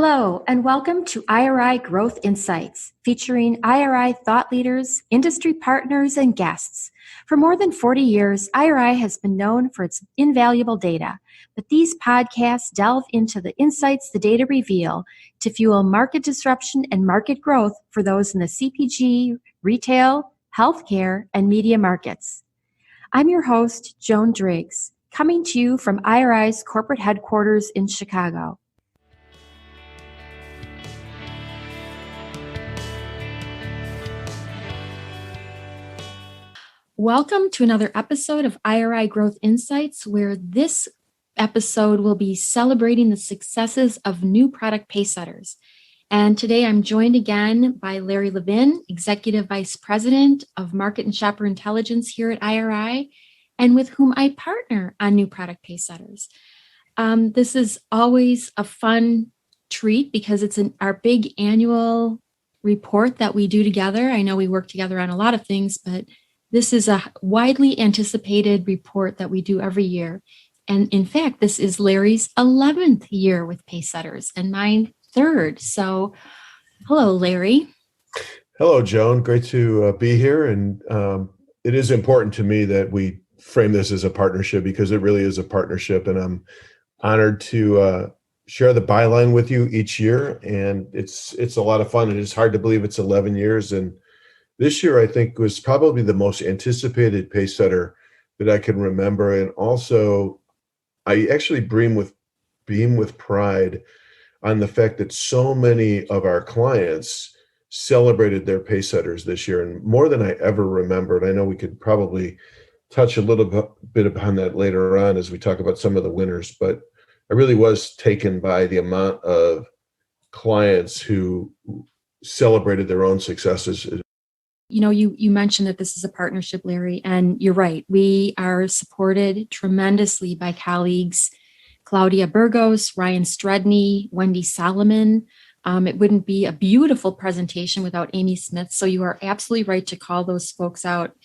Hello, and welcome to IRI Growth Insights, featuring IRI thought leaders, industry partners, and guests. For more than 40 years, IRI has been known for its invaluable data, but these podcasts delve into the insights the data reveal to fuel market disruption and market growth for those in the CPG, retail, healthcare, and media markets. I'm your host, Joan Driggs, coming to you from IRI's corporate headquarters in Chicago. Welcome to another episode of IRI Growth Insights, where this episode will be celebrating the successes of new product pacesetters. And today I'm joined again by Larry Levin, Executive Vice President of Market and Shopper Intelligence here at IRI, and with whom I partner on new product pacesetters. This is always a fun treat because it's our big annual report that we do together. I know we work together on a lot of things, but this is a widely anticipated report that we do every year. And in fact, this is Larry's 11th year with Pacesetters and mine 3rd. So hello, Larry. Hello, Joan. Great to be here. And it is important to me that we frame this as a partnership because it really is a partnership. And I'm honored to share the byline with you each year. And it's a lot of fun. And it's hard to believe it's 11 years. And this year, I think, was probably the most anticipated pacesetter that I can remember. And also, I actually beam with pride on the fact that so many of our clients celebrated their pacesetters this year, and more than I ever remembered. I know we could probably touch a little bit upon that later on as we talk about some of the winners, but I really was taken by the amount of clients who celebrated their own successes. You know, you mentioned that this is a partnership, Larry, and you're right. We are supported tremendously by colleagues Claudia Burgos, Ryan Stredney, Wendy Solomon. It wouldn't be a beautiful presentation without Amy Smith, so you are absolutely right to call those folks out.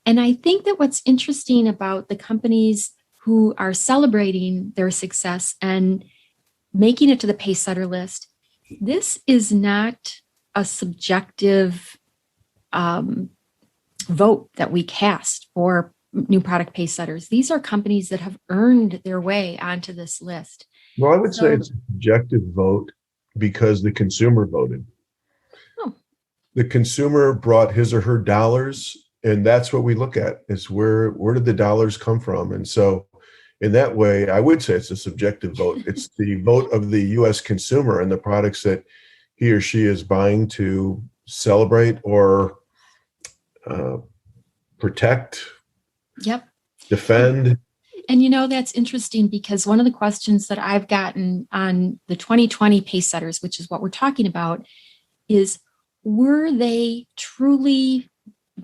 And I think that what's interesting about the companies who are celebrating their success and making it to the Pacesetter list, this is not a subjective vote that we cast for new product pacesetters. These are companies that have earned their way onto this list. Well, I would say it's a subjective vote because the consumer voted. Oh. The consumer brought his or her dollars, and that's what we look at, is where did the dollars come from? And so in that way, I would say it's a subjective vote. It's the vote of the U.S. consumer and the products that he or she is buying to celebrate or protect, defend. And you know, that's interesting because one of the questions that I've gotten on the 2020 Pacesetters, which is what we're talking about, is were they truly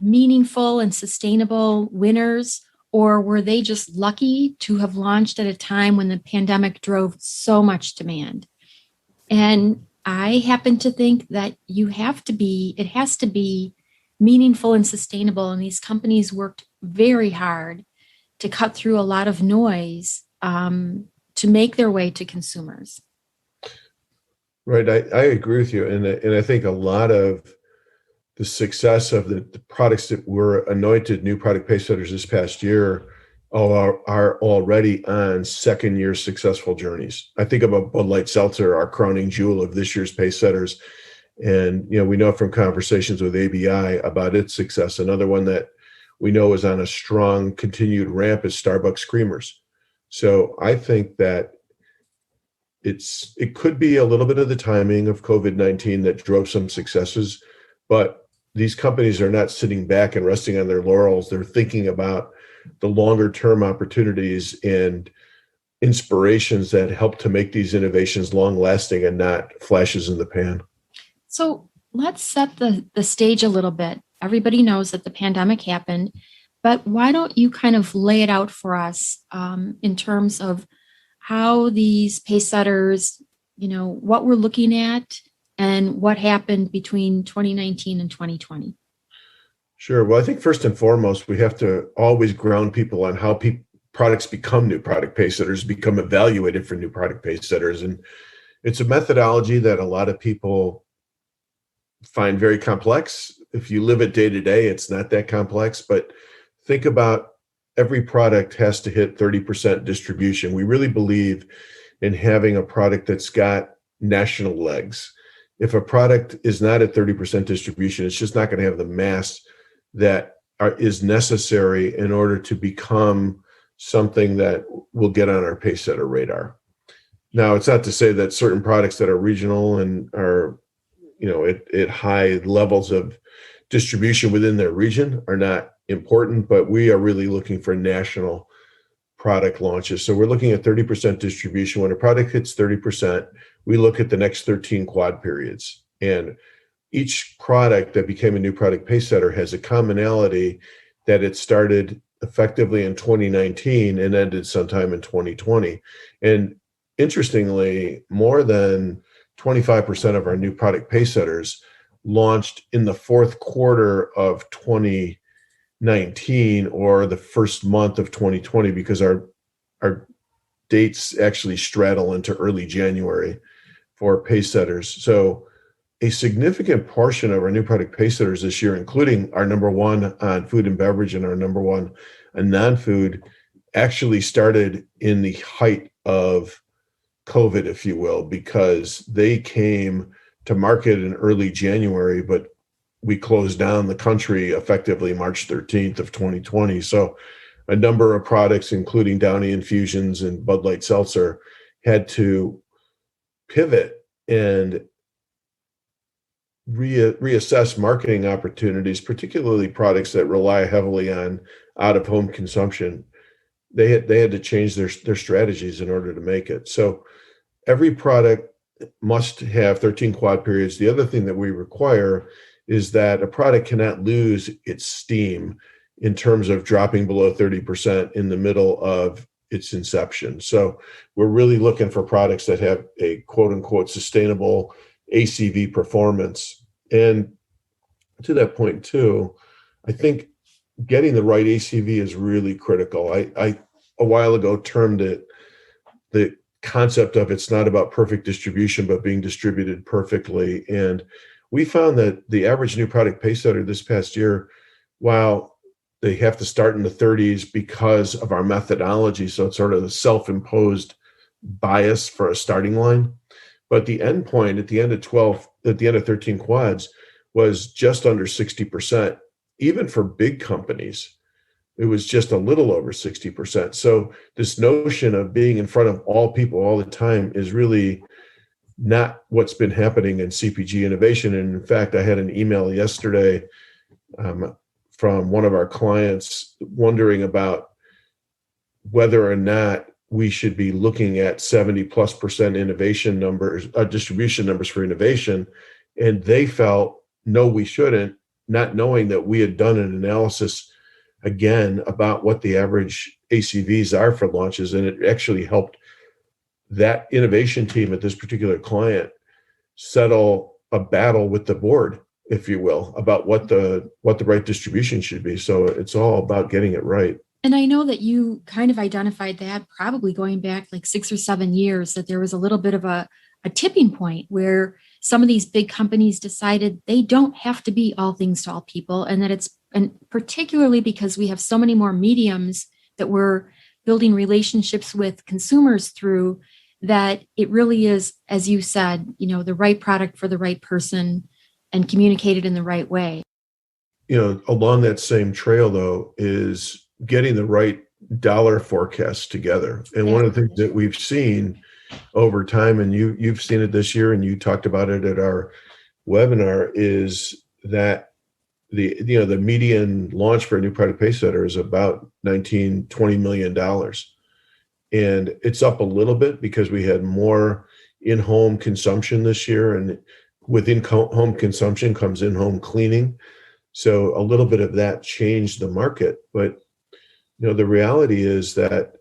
meaningful and sustainable winners, or were they just lucky to have launched at a time when the pandemic drove so much demand? And I happen to think that it has to be meaningful and sustainable. And these companies worked very hard to cut through a lot of noise to make their way to consumers. Right. I agree with you. And I think a lot of the success of the products that were anointed new product pacesetters this past year are already on second-year successful journeys. I think about Bud Light Seltzer, our crowning jewel of this year's pacesetters. And, we know from conversations with ABI about its success. Another one that we know is on a strong continued ramp is Starbucks Creamers. So I think that it could be a little bit of the timing of COVID-19 that drove some successes, but these companies are not sitting back and resting on their laurels. They're thinking about the longer term opportunities and inspirations that help to make these innovations long lasting and not flashes in the pan. So let's set the stage a little bit. Everybody knows that the pandemic happened, but why don't you kind of lay it out for us in terms of how these pacesetters, what we're looking at and what happened between 2019 and 2020? Sure. Well, I think first and foremost, we have to always ground people on how products become new product pacesetters, become evaluated for new product pacesetters. And it's a methodology that a lot of people find very complex. If you live it day to day, it's not that complex, but think about every product has to hit 30% distribution. We really believe in having a product that's got national legs. If a product is not at 30% distribution, it's just not going to have the mass that is necessary in order to become something that will get on our Pacesetter radar. Now, it's not to say that certain products that are regional and are, at high levels of distribution within their region are not important, but we are really looking for national product launches. So we're looking at 30% distribution. When a product hits 30%, we look at the next 13 quad periods. And each product that became a new product Pacesetter has a commonality that it started effectively in 2019 and ended sometime in 2020. And interestingly, more than 25% of our new product Pacesetters launched in the fourth quarter of 2019 or the first month of 2020, because our dates actually straddle into early January for Pacesetters. So a significant portion of our new product Pacesetters this year, including our number one on food and beverage and our number one on non-food, actually started in the height of COVID, if you will, because they came to market in early January, but we closed down the country effectively March 13th of 2020. So a number of products, including Downy Infusions and Bud Light Seltzer, had to pivot and reassess marketing opportunities, particularly products that rely heavily on out-of-home consumption. They had to change their strategies in order to make it. So every product must have 13 quad periods. The other thing that we require is that a product cannot lose its steam in terms of dropping below 30% in the middle of its inception. So we're really looking for products that have a quote unquote sustainable ACV performance. And to that point too, I think getting the right ACV is really critical. I a while ago termed it the concept of it's not about perfect distribution, but being distributed perfectly. And we found that the average new product Pacesetter this past year, while they have to start in the 30s because of our methodology, so it's sort of a self-imposed bias for a starting line. But the end point at the end of 13 quads was just under 60%. Even for big companies, it was just a little over 60%. So this notion of being in front of all people all the time is really not what's been happening in CPG innovation. And in fact, I had an email yesterday from one of our clients wondering about whether or not we should be looking at 70+% innovation numbers, distribution numbers for innovation. And they felt, no, we shouldn't, not knowing that we had done an analysis again about what the average ACVs are for launches. And it actually helped that innovation team at this particular client settle a battle with the board, if you will, about what the right distribution should be. So it's all about getting it right. And I know that you kind of identified that probably going back like 6 or 7 years, that there was a little bit of a tipping point where some of these big companies decided they don't have to be all things to all people. And that and particularly because we have so many more mediums that we're building relationships with consumers through, that it really is, as you said, the right product for the right person and communicated in the right way. Along that same trail, though, is getting the right dollar forecast together. And one of the things that we've seen over time, and you've seen it this year, and you talked about it at our webinar, is that the median launch for a new product Pacesetter is about $19-20 million. And it's up a little bit because we had more in-home consumption this year, and within home consumption comes in-home cleaning. So a little bit of that changed the market. But the reality is that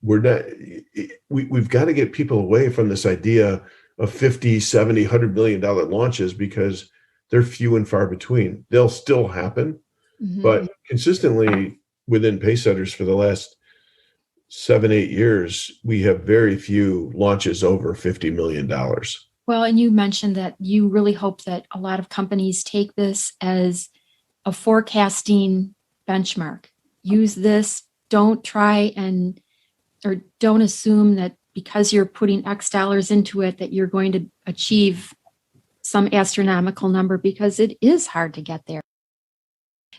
we've got to get people away from this idea of 50, 70, $100 million launches, because they're few and far between. They'll still happen, but consistently within Pacesetters for the last 7, 8 years, we have very few launches over $50 million. Well, and you mentioned that you really hope that a lot of companies take this as a forecasting benchmark. Use this. Don't try and or don't assume that because you're putting X dollars into it that you're going to achieve some astronomical number, because it is hard to get there.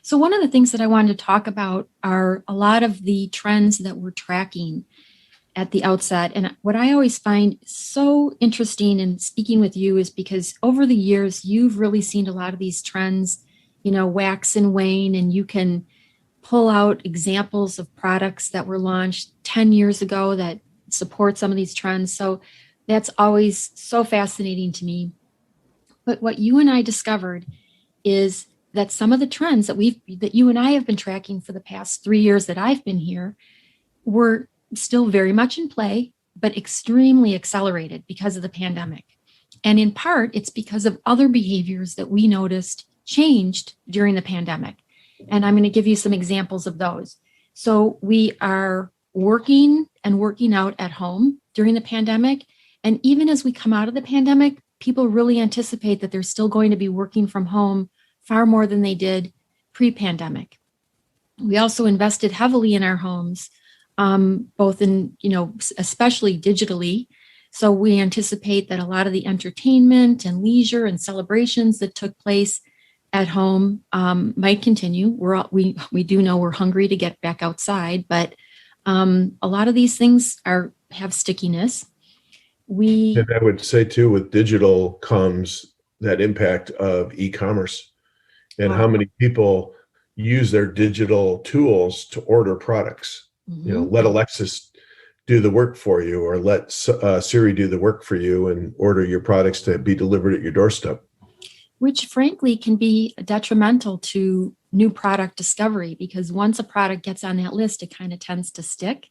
So one of the things that I wanted to talk about are a lot of the trends that we're tracking at the outset. And what I always find so interesting in speaking with you is because over the years, you've really seen a lot of these trends, wax and wane, and you can pull out examples of products that were launched 10 years ago that support some of these trends. So that's always so fascinating to me. But what you and I discovered is that some of the trends that you and I have been tracking for the past 3 years that I've been here were still very much in play, but extremely accelerated because of the pandemic. And in part, it's because of other behaviors that we noticed changed during the pandemic. And I'm going to give you some examples of those. So we are working out at home during the pandemic. And even as we come out of the pandemic, people really anticipate that they're still going to be working from home far more than they did pre-pandemic. We also invested heavily in our homes, both in, especially digitally. So we anticipate that a lot of the entertainment and leisure and celebrations that took place at home might continue. We do know we're hungry to get back outside, but a lot of these things have stickiness. And I would say too, with digital comes that impact of e-commerce and how many people use their digital tools to order products. Mm-hmm. Let Alexis do the work for you, or let Siri do the work for you and order your products to be delivered at your doorstep. Which frankly can be detrimental to new product discovery, because once a product gets on that list, it kind of tends to stick.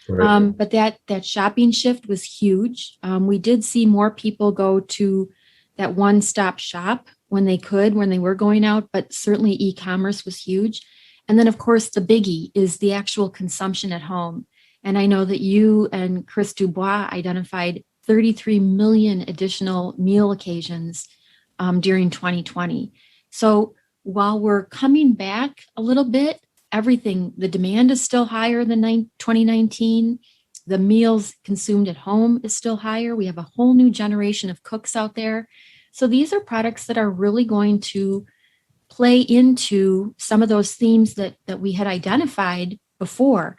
Right. But that shopping shift was huge. We did see more people go to that one-stop shop when they were going out, but certainly e-commerce was huge. And then, of course, the biggie is the actual consumption at home. And I know that you and Chris Dubois identified 33 million additional meal occasions during 2020. So while we're coming back a little bit, the demand is still higher than 2019. The meals consumed at home is still higher. We have a whole new generation of cooks out there. So these are products that are really going to play into some of those themes that we had identified before.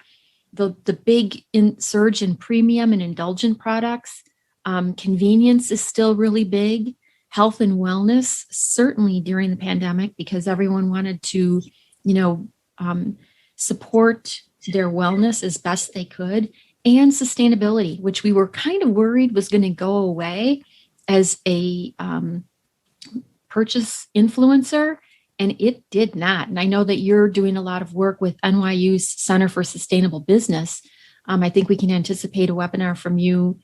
The big surge in premium and indulgent products. Convenience is still really big. Health and wellness, certainly during the pandemic, because everyone wanted to, support their wellness as best they could. And sustainability, which we were kind of worried was going to go away as a purchase influencer, and it did not. And I know that you're doing a lot of work with NYU's Center for Sustainable Business. I think we can anticipate a webinar from you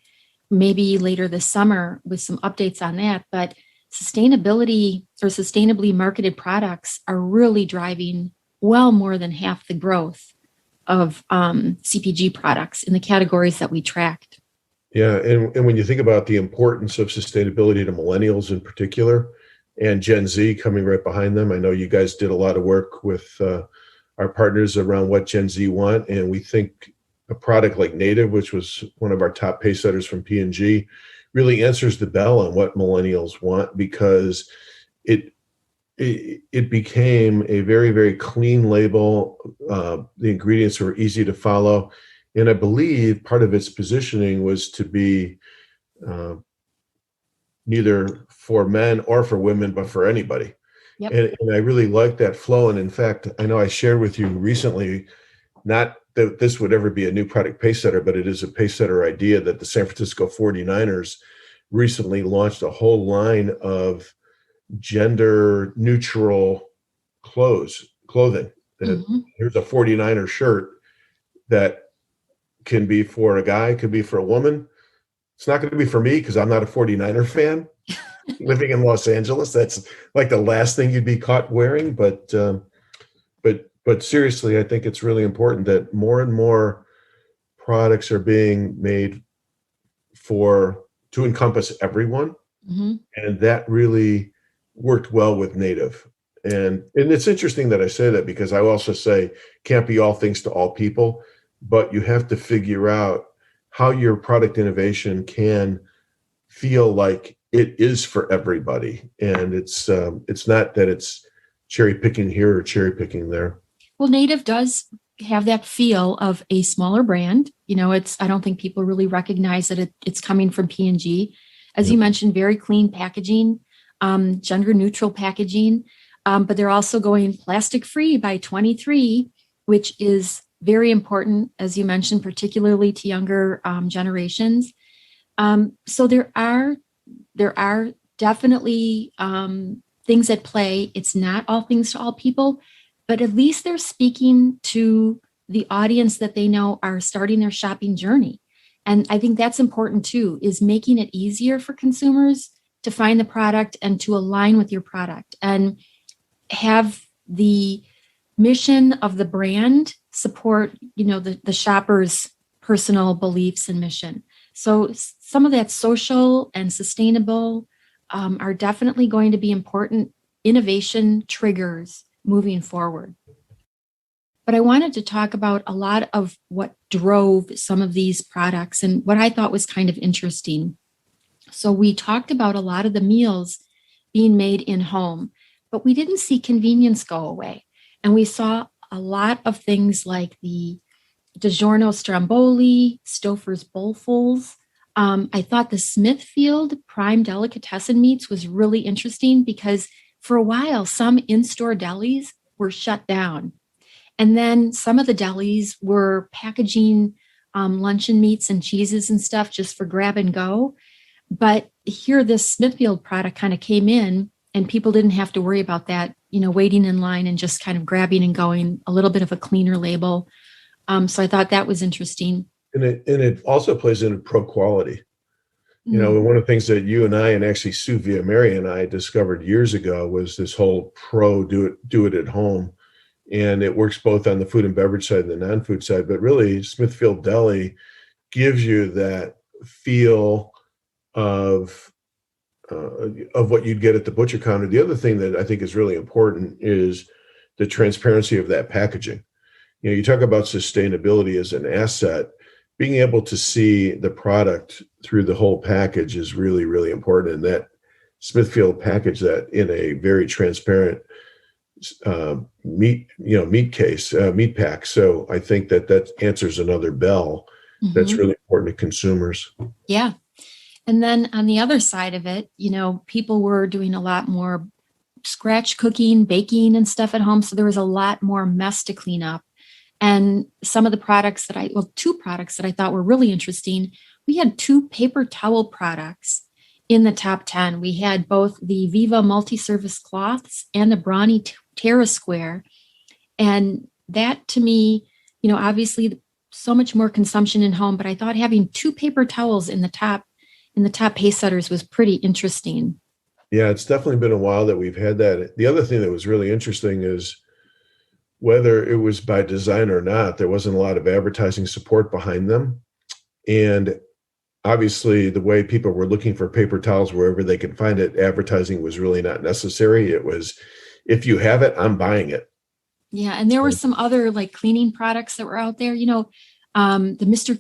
maybe later this summer with some updates on that. But sustainability or sustainably marketed products are really driving well more than half the growth of CPG products in the categories that we tracked. Yeah, and when you think about the importance of sustainability to millennials in particular, and Gen Z coming right behind them, I know you guys did a lot of work with our partners around what Gen Z want, and we think a product like Native, which was one of our top Pacesetters from P&G, really answers the bell on what millennials want, because it became a very, very clean label. The ingredients were easy to follow. And I believe part of its positioning was to be neither for men or for women, but for anybody. Yep. And I really like that flow. And in fact, I know I shared with you recently, not that this would ever be a new product Pacesetter, but it is a Pacesetter idea that the San Francisco 49ers recently launched a whole line of gender neutral clothing. Mm-hmm. Here's a 49er shirt that can be for a guy, could be for a woman. It's not going to be for me because I'm not a 49er fan. Living in Los Angeles, that's like the last thing you'd be caught wearing. But seriously, I think it's really important that more and more products are being made to encompass everyone. Mhm. And that really worked well with native. And it's interesting that I say that, because I also say can't be all things to all people, but you have to figure out how your product innovation can feel like it is for everybody. And it's not that it's cherry picking here or cherry picking there. Well, Native does have that feel of a smaller brand. I don't think people really recognize that it's coming from P&G. As you Yep. mentioned, very clean packaging, gender neutral packaging, but they're also going plastic free by 23, which is very important, as you mentioned, particularly to younger generations. So there are definitely things at play. It's not all things to all people, but at least they're speaking to the audience that they know are starting their shopping journey. And I think that's important too, is making it easier for consumers to find the product and to align with your product and have the mission of the brand support, the shopper's personal beliefs and mission. So some of that social and sustainable are definitely going to be important innovation triggers moving forward. But I wanted to talk about a lot of what drove some of these products and what I thought was kind of interesting. So we talked about a lot of the meals being made in home, but we didn't see convenience go away. And we saw a lot of things like the DiGiorno Stromboli, Stouffer's Bowlfuls. I thought the Smithfield Prime Delicatessen meats was really interesting because for a while, some in-store delis were shut down. And then some of the delis were packaging luncheon meats and cheeses and stuff just for grab and go. But here, this Smithfield product kind of came in and people didn't have to worry about that, waiting in line and just kind of grabbing and going, a little bit of a cleaner label. So I thought that was interesting. And it also plays into pro quality. Mm. One of the things that you and I, and actually Sue Via Mary and I discovered years ago, was this whole do it at home. And it works both on the food and beverage side and the non-food side. But really, Smithfield Deli gives you that feel of what you'd get at the butcher counter. The other thing that I think is really important is the transparency of that packaging. You talk about sustainability as an asset. Being able to see the product through the whole package is really, really important. And that Smithfield package that in a very transparent meat pack. So I think that answers another bell that's Mhm. really important to consumers. Yeah. And then on the other side of it, people were doing a lot more scratch cooking, baking and stuff at home. So there was a lot more mess to clean up. And some of the products two products that I thought were really interesting. We had two paper towel products in the top 10. We had both the Viva multi-service cloths and the Brawny Terra Square. And that to me, obviously so much more consumption in home, but I thought having two paper towels in the top Pacesetters was pretty interesting. Yeah, it's definitely been a while that we've had that. The other thing that was really interesting is, whether it was by design or not, there wasn't a lot of advertising support behind them. And obviously, the way people were looking for paper towels wherever they could find it, advertising was really not necessary. It was, if you have it, I'm buying it. Yeah, and there were some other like cleaning products that were out there. The Mr.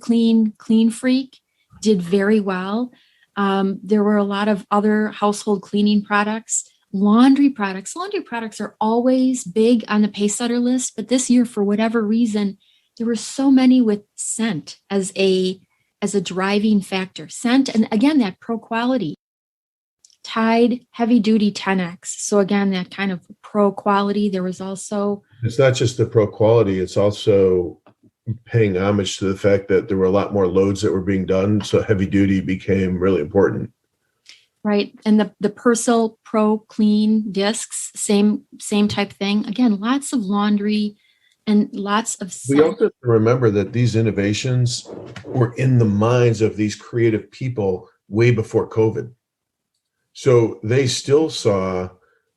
Clean Freak did very well. There were a lot of other household cleaning products. Laundry products are always big on the Pacesetter list, but this year, for whatever reason, there were so many with scent as a driving factor. Scent, and again, that pro quality. Tide Heavy Duty 10X. So again, that kind of pro quality. There was also, It's not just the pro quality, it's also paying homage to the fact that there were a lot more loads that were being done. So heavy duty became really important. right, and the Persil Pro Clean discs, same type thing. Again, lots of laundry and lots of We scent. also have to remember that these innovations were in the minds of these creative people way before COVID. So they still saw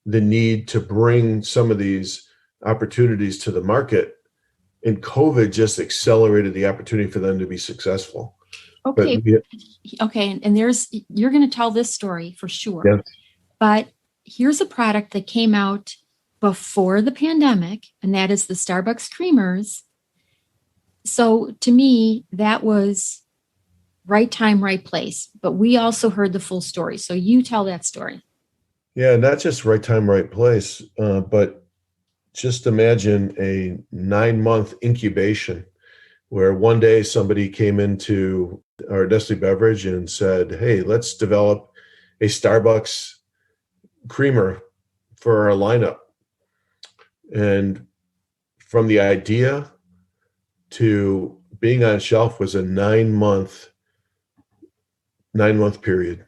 the need to bring some of these opportunities to the market And COVID just accelerated the opportunity for them to be successful. But Okay. Okay. And you're going to tell this story for sure. yeah, But here's a product that came out before the pandemic, and that is the Starbucks creamers. So to me, that was right time, right place. But we also heard the full story. So you tell that story. yeah, not just right time, right place, but just imagine a 9-month incubation where one day somebody came into our Nestle Beverage and said, "Hey, let's develop a Starbucks creamer for our lineup." And from the idea to being on shelf was a 9-month period.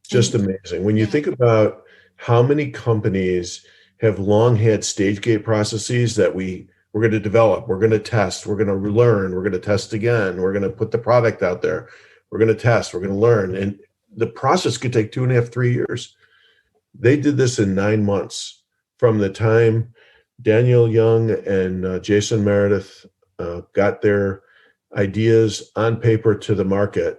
Just And amazing. When you yeah, think about how many companies have long had stage gate processes that we're going to develop, we're going to test, we're going to learn, we're going to test again, we're going to put the product out there, we're going to test, we're going to learn. And the process could take 2.5, 3 years. They did this in 9 months from the time Daniel Young and Jason Meredith got their ideas on paper to the market.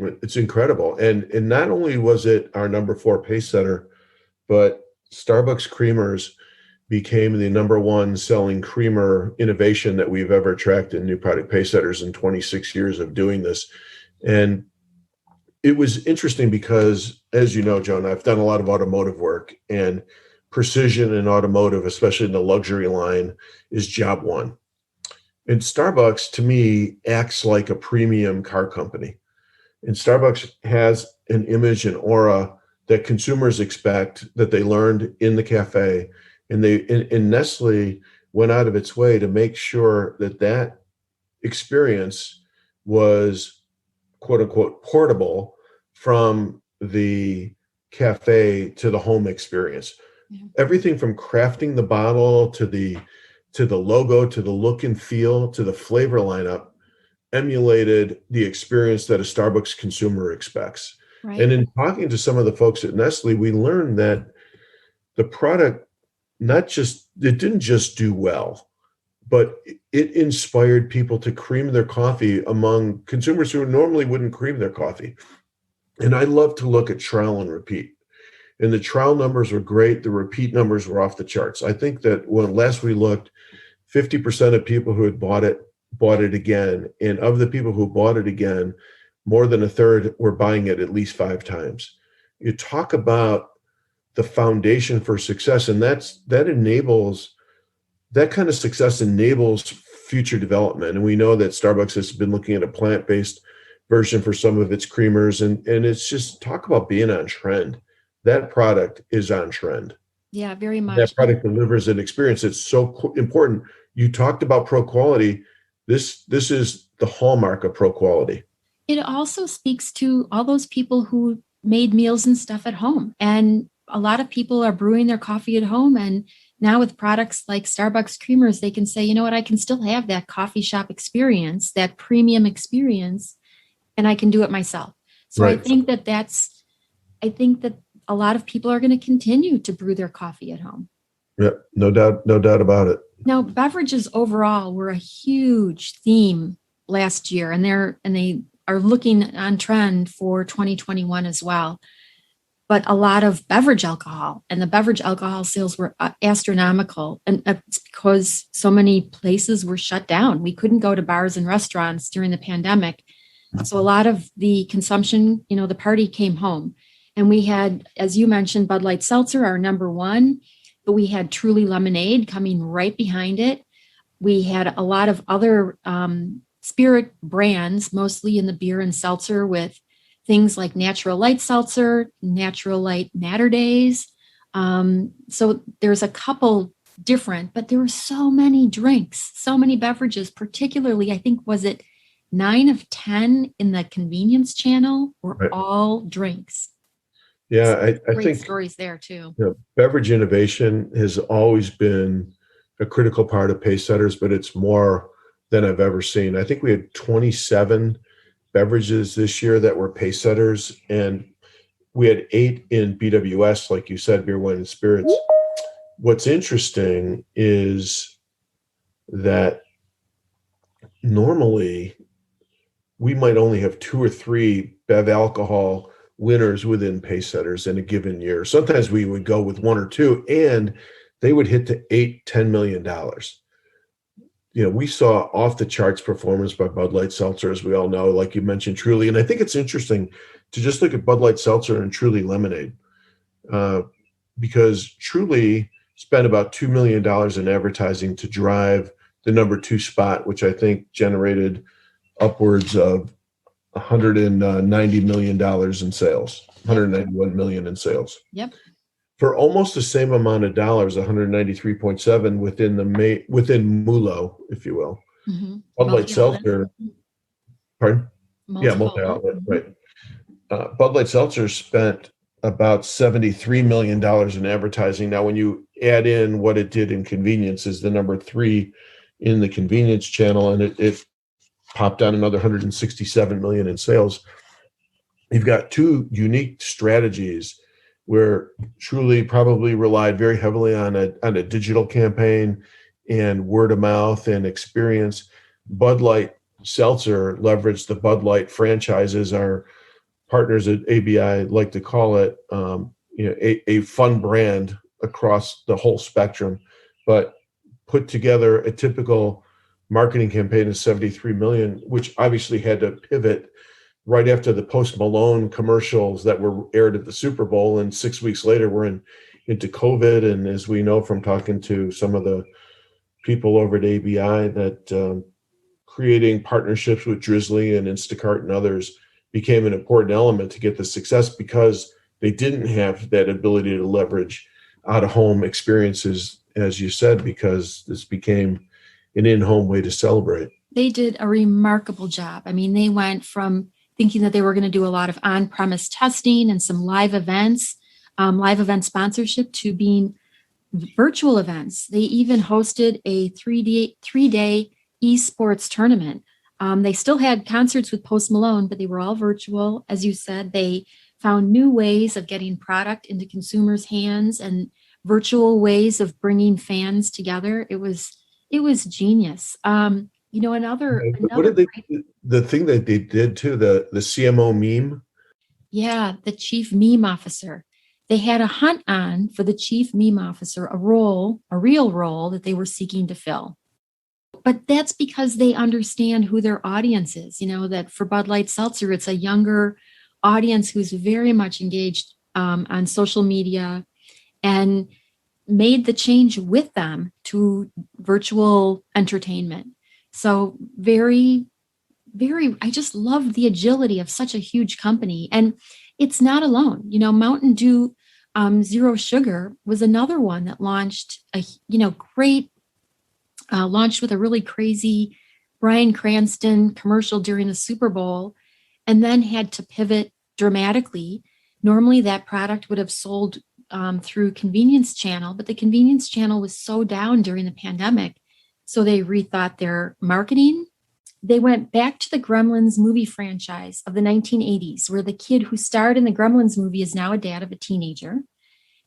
It's incredible. And not only was it our number 4 pace setter, but Starbucks creamers became the number 1 selling creamer innovation that we've ever tracked in new product pace setters in 26 years of doing this. And it was interesting because, as you know, Joan, I've done a lot of automotive work, and precision in automotive, especially in the luxury line, is job one. And Starbucks, to me, acts like a premium car company. And Starbucks has an image and aura that consumers expect, that they learned in the cafe. And Nestle went out of its way to make sure that that experience was quote unquote portable from the cafe to the home experience. yeah, Everything from crafting the bottle to the logo, to the look and feel, to the flavor lineup emulated the experience that a Starbucks consumer expects. And right. in talking to some of the folks at Nestle, we learned that the product it didn't just do well, but it inspired people to cream their coffee among consumers who normally wouldn't cream their coffee. And I love to look at trial and repeat. And the trial numbers were great. The repeat numbers were off the charts. I think that when last we looked, 50% of people who had bought it again. And of the people who bought it again, more than a third were buying it at least 5 times. You talk about the foundation for success, and that kind of success enables future development. And we know that Starbucks has been looking at a plant-based version for some of its creamers, and it's just talk about being on trend. That product is on trend. Yeah, very much. That product delivers an experience that's so important. You talked about pro quality. This is the hallmark of pro quality. It also speaks to all those people who made meals and stuff at home. And a lot of people are brewing their coffee at home. And now with products like Starbucks creamers, they can say, you know what, I can still have that coffee shop experience, that premium experience, and I can do it myself. So Right. I think that a lot of people are going to continue to brew their coffee at home. Yeah, no doubt about it. Now, beverages overall were a huge theme last year, and they are looking on trend for 2021 as well. But a lot of beverage alcohol, and the beverage alcohol sales were astronomical, and it's because so many places were shut down. We couldn't go to bars and restaurants during the pandemic. So a lot of the consumption, the party came home. And we had, as you mentioned, Bud Light Seltzer, our number 1, but we had Truly Lemonade coming right behind it. We had a lot of other spirit brands, mostly in the beer and seltzer, with things like Natural Light Seltzer, Natural Light Matter Days. So there's a couple different, but there were so many drinks, so many beverages, particularly, I think, was it 9 of 10 in the convenience channel were Right. all drinks. Yeah, I Great think stories there too. beverage innovation has always been a critical part of pace setters, but it's more than I've ever seen. I think we had 27 beverages this year that were pace setters, and we had 8 in BWS, like you said, beer, wine, and spirits. What's interesting is that normally we might only have two or three Bev alcohol winners within Pacesetters in a given year. Sometimes we would go with one or two, and they would hit to $8-10 million. We saw off the charts performance by Bud Light Seltzer, as we all know, like you mentioned, Truly. And I think it's interesting to just look at Bud Light Seltzer and Truly Lemonade, because Truly spent about $2 million in advertising to drive the number two spot, which I think generated upwards of $190 million in sales, 191 million in sales. Yep. For almost the same amount of dollars, 193.7 within MULO, if you will. Mm-hmm. Bud Light Seltzer, pardon? Yeah, multi-outlet, right. Bud Light Seltzer spent about $73 million in advertising. Now, when you add in what it did in convenience, is the number three in the convenience channel, and it popped on another 167 million in sales. You've got two unique strategies where Truly probably relied very heavily on a digital campaign and word of mouth and experience. Bud Light Seltzer leveraged the Bud Light franchises. Our partners at ABI like to call it a fun brand across the whole spectrum, but put together a typical marketing campaign of 73 million, which obviously had to pivot right after the Post Malone commercials that were aired at the Super Bowl. And 6 weeks later, we're into COVID. And as we know from talking to some of the people over at ABI, that creating partnerships with Drizzly and Instacart and others became an important element to get the success, because they didn't have that ability to leverage out-of-home experiences, as you said, because this became an in-home way to celebrate. They did a remarkable job. I mean, they went from thinking that they were going to do a lot of on-premise testing and some live event sponsorship, to being virtual events. They even hosted a three-day esports tournament. They still had concerts with Post Malone, but they were all virtual. As you said, they found new ways of getting product into consumers' hands and virtual ways of bringing fans together. It was genius. The thing that they did too, the CMO meme. Yeah, the chief meme officer. They had a hunt on for the chief meme officer, a real role that they were seeking to fill. But that's because they understand who their audience is. That for Bud Light Seltzer, it's a younger audience who's very much engaged on social media, and made the change with them to virtual entertainment. So very, very, I just love the agility of such a huge company. And it's not alone. Mountain Dew Zero Sugar was another one that launched launched with a really crazy Bryan Cranston commercial during the Super Bowl, and then had to pivot dramatically. Normally that product would have sold through convenience channel, but the convenience channel was so down during the pandemic. So they rethought their marketing. They went back to the Gremlins movie franchise of the 1980s, where the kid who starred in the Gremlins movie is now a dad of a teenager.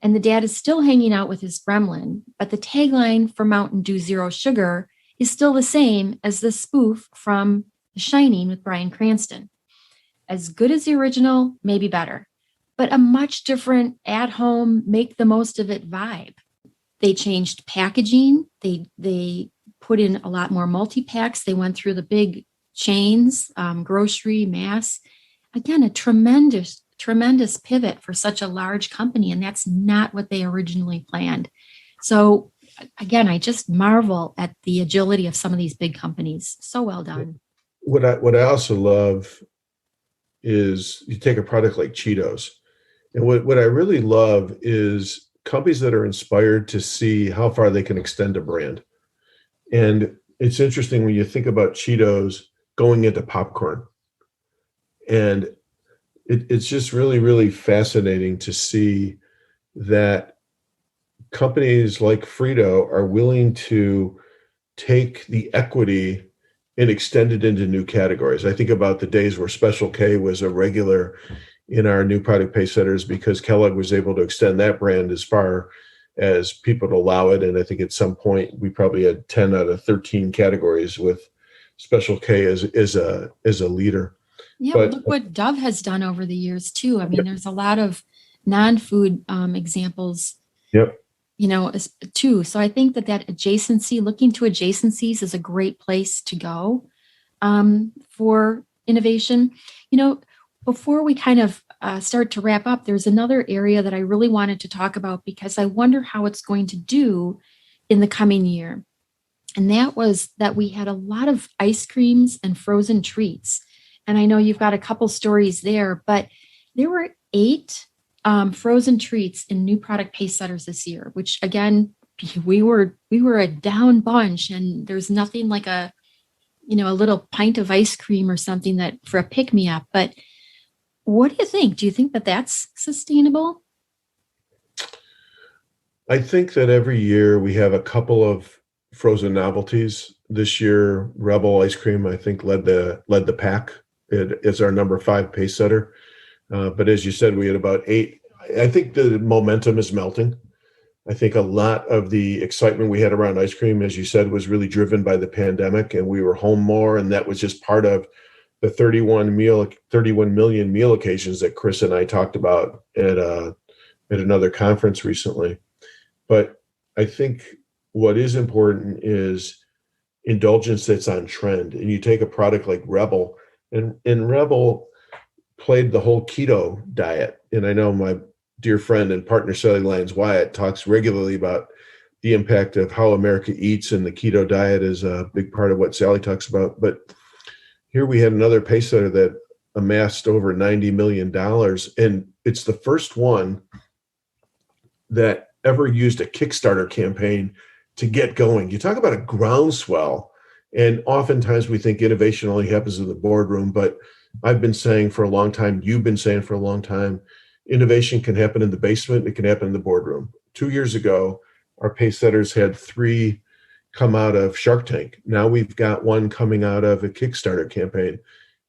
And the dad is still hanging out with his gremlin, but the tagline for Mountain Dew Zero Sugar is still the same as the spoof from The Shining with Bryan Cranston. As good as the original, maybe better, but a much different at-home, make the most of it vibe. They changed packaging. They put in a lot more multi-packs. They went through the big chains, grocery, mass. Again, a tremendous pivot for such a large company, and that's not what they originally planned. So again, I just marvel at the agility of some of these big companies. So well done. What I also love is you take a product like Cheetos, and what I really love is companies that are inspired to see how far they can extend a brand. And it's interesting when you think about Cheetos going into popcorn, and it's just really, really fascinating to see that companies like Frito are willing to take the equity and extend it into new categories. I think about the days where Special K was a regular in our new product Pacesetters, because Kellogg was able to extend that brand as far as people to allow it. And I think at some point we probably had 10 out of 13 categories with Special K is a leader. Yeah, well, But look what Dove has done over the years too. I mean, there's a lot of non-food examples, yep, too. So I think that adjacency, looking to adjacencies, is a great place to go for innovation. You know, before we kind of start to wrap up, there's another area that I really wanted to talk about because I wonder how it's going to do in the coming year. And that was that we had a lot of ice creams and frozen treats. And I know you've got a couple stories there, but there were 8 frozen treats in new product Pacesetters this year, which again, we were a down bunch, and there's nothing like a little pint of ice cream or something that for a pick me up. But what do you think? Do you think that that's sustainable? I think that every year we have a couple of frozen novelties. This year, Rebel ice cream, I think, led the pack. It is our number 5 pace setter. But as you said, we had about 8. I think the momentum is melting. I think a lot of the excitement we had around ice cream, as you said, was really driven by the pandemic, and we were home more, and that was just part of the 31 million meal occasions that Chris and I talked about at another conference recently. But I think what is important is indulgence that's on trend. And you take a product like Rebel, and Rebel played the whole keto diet. And I know my dear friend and partner, Sally Lyons Wyatt, talks regularly about the impact of how America eats, and the keto diet is a big part of what Sally talks about. But here we had another pace setter that amassed over $90 million. And it's the first one that ever used a Kickstarter campaign to get going. You talk about a groundswell. And oftentimes we think innovation only happens in the boardroom, but I've been saying for a long time, you've been saying for a long time, innovation can happen in the basement, it can happen in the boardroom. 2 years ago, our pace setters had 3 come out of Shark Tank. Now we've got one coming out of a Kickstarter campaign.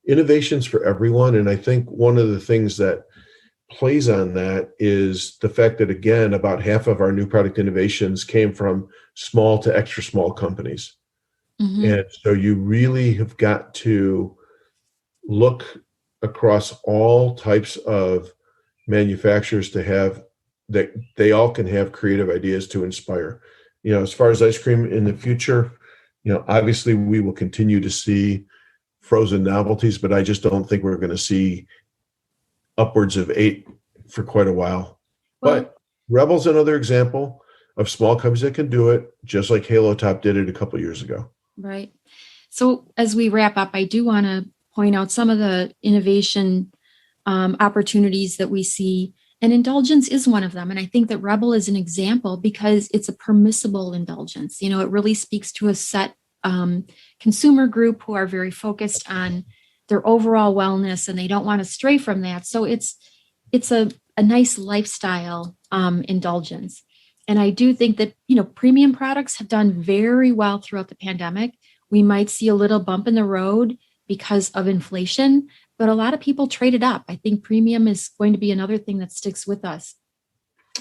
Innovation's for everyone. And I think one of the things that plays on that is the fact that, again, about half of our new product innovations came from small to extra small companies. Mm-hmm. And so you really have got to look across all types of manufacturers to have that they all can have creative ideas to inspire. As far as ice cream in the future, obviously we will continue to see frozen novelties, but I just don't think we're going to see upwards of 8 for quite a while. Well, But Rebel's another example of small companies that can do it, just like Halo Top did it a couple of years ago. right. So as we wrap up, I do want to point out some of the innovation opportunities that we see, and indulgence is one of them. And I think that Rebel is an example because it's a permissible indulgence. It really speaks to a set consumer group who are very focused on their overall wellness, and they don't want to stray from that. So it's a nice lifestyle indulgence. And I do think that, premium products have done very well throughout the pandemic. We might see a little bump in the road because of inflation, but a lot of people traded up. I think premium is going to be another thing that sticks with us.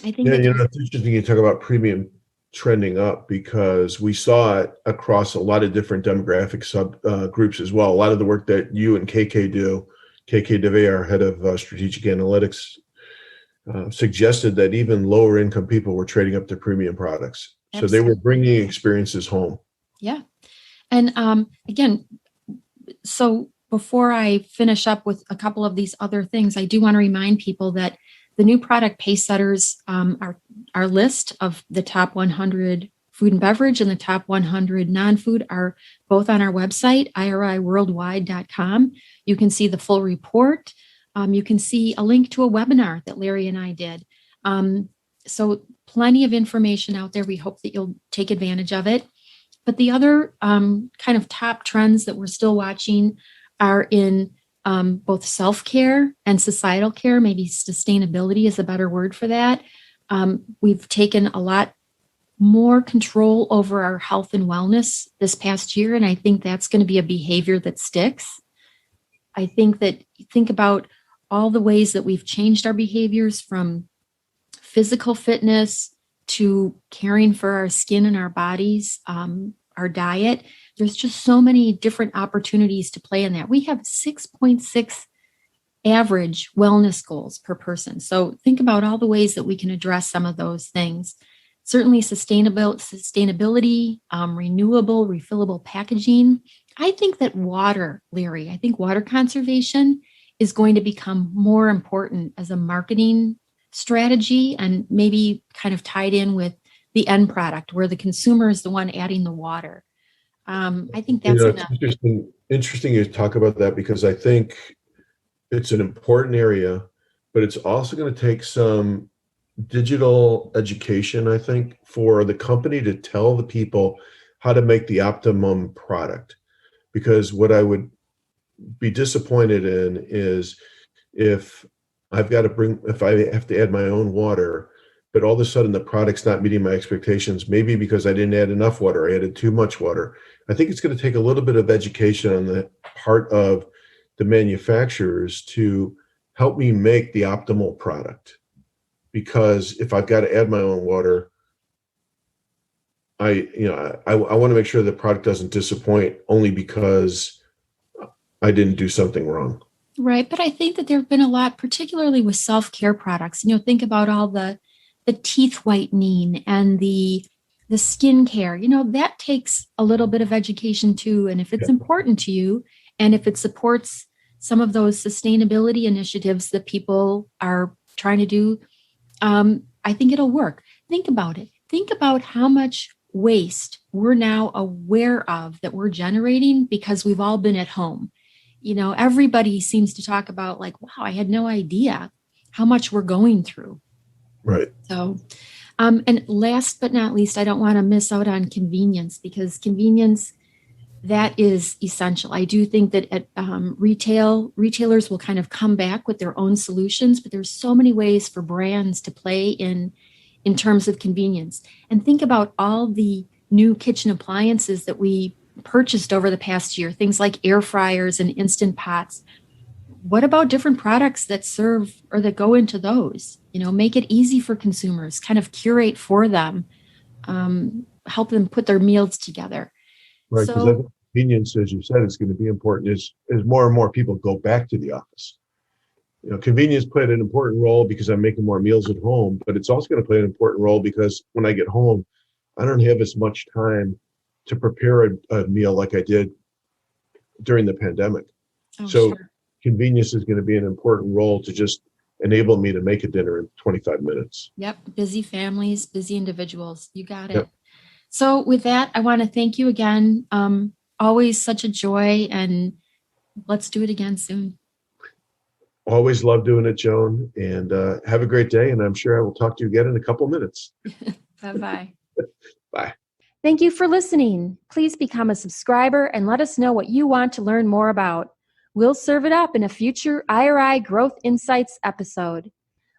I think Yeah, that it's interesting you talk about premium trending up, because we saw it across a lot of different demographic sub groups as well. A lot of the work that you and KK do, KK DeVay, our head of strategic analytics, suggested that even lower income people were trading up to premium products. So they were bringing experiences home. Yeah. And again, so before I finish up with a couple of these other things, I do want to remind people that the new product Pacesetters, our list of the top 100 food and beverage and the top 100 non-food are both on our website, iriworldwide.com. You can see the full report. You can see a link to a webinar that Larry and I did. So plenty of information out there. We hope that you'll take advantage of it. But the other kind of top trends that we're still watching are in both self-care and societal care. Maybe sustainability is a better word for that. We've taken a lot more control over our health and wellness this past year, and I think that's going to be a behavior that sticks. I think about all the ways that we've changed our behaviors, from physical fitness to caring for our skin and our bodies, our diet. There's just so many different opportunities to play in that. We have 6.6 average wellness goals per person. So think about all the ways that we can address some of those things. Certainly sustainability, renewable, refillable packaging. I think that water, Larry, I think water conservation is going to become more important as a marketing strategy, and maybe kind of tied in with the end product where the consumer is the one adding the water. I think that's It's interesting you talk about that, because I think it's an important area, but it's also going to take some digital education, I think, for the company to tell the people how to make the optimum product. Because what I would be disappointed in is if if I have to add my own water, but all of a sudden the product's not meeting my expectations, maybe because I didn't add enough water, I added too much water. I think it's going to take a little bit of education on the part of the manufacturers to help me make the optimal product. Because if I've got to add my own water, I want to make sure the product doesn't disappoint only because I didn't do something wrong. right. But I think that there have been a lot, particularly with self-care products. Think about all the teeth whitening and the skin care. That takes a little bit of education too. And if it's important to you, and if it supports some of those sustainability initiatives that people are trying to do, I think it'll work. Think about it. Think about how much waste we're now aware of that we're generating because we've all been at home. Everybody seems to talk about like, wow, I had no idea how much we're going through. Right. So, and last but not least, I don't want to miss out on convenience, because convenience, that is essential. I do think that at retailers will kind of come back with their own solutions, but there's so many ways for brands to play in terms of convenience. And think about all the new kitchen appliances that we purchased over the past year, things like air fryers and Instant Pots. What about different products that serve or that go into those? Make it easy for consumers, kind of curate for them, help them put their meals together. Right, because I think convenience, as you said, is going to be important as more and more people go back to the office. Convenience played an important role because I'm making more meals at home, but it's also going to play an important role because when I get home, I don't have as much time to prepare a meal like I did during the pandemic. So sure. Convenience is going to be an important role to just enable me to make a dinner in 25 minutes. Yep. Busy families, busy individuals. You got it. Yep. So with that, I want to thank you again. Always such a joy, and let's do it again soon. Always love doing it, Joan, and have a great day. And I'm sure I will talk to you again in a couple minutes. Bye-bye. Bye. Thank you for listening. Please become a subscriber and let us know what you want to learn more about. We'll serve it up in a future IRI Growth Insights episode.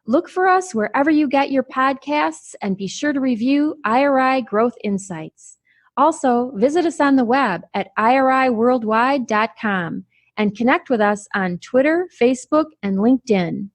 Look for us wherever you get your podcasts, and be sure to review IRI Growth Insights. Also, visit us on the web at iriworldwide.com and connect with us on Twitter, Facebook, and LinkedIn.